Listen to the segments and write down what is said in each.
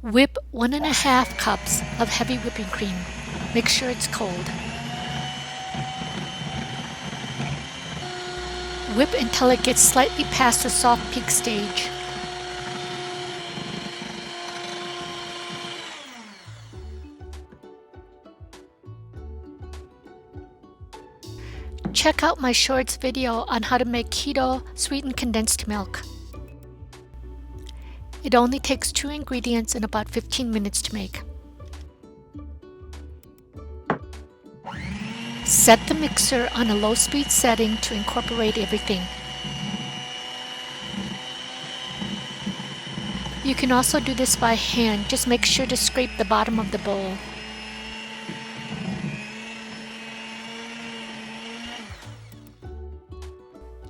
Whip 1.5 cups of heavy whipping cream. Make sure it's cold. Whip until it gets slightly past the soft peak stage. Check out my shorts video on how to make keto sweetened condensed milk. It only takes 2 ingredients and about 15 minutes to make. Set the mixer on a low speed setting to incorporate everything. You can also do this by hand, just make sure to scrape the bottom of the bowl.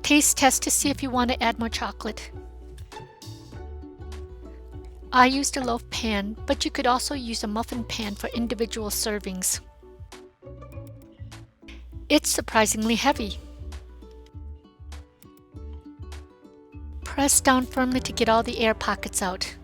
Taste test to see if you want to add more chocolate. I used a loaf pan, but you could also use a muffin pan for individual servings. It's surprisingly heavy. Press down firmly to get all the air pockets out.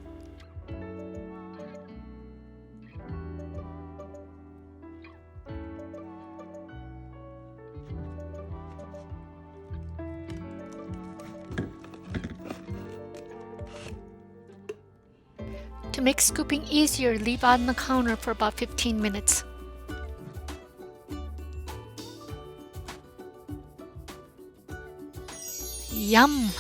To make scooping easier, leave on the counter for about 15 minutes. Yum!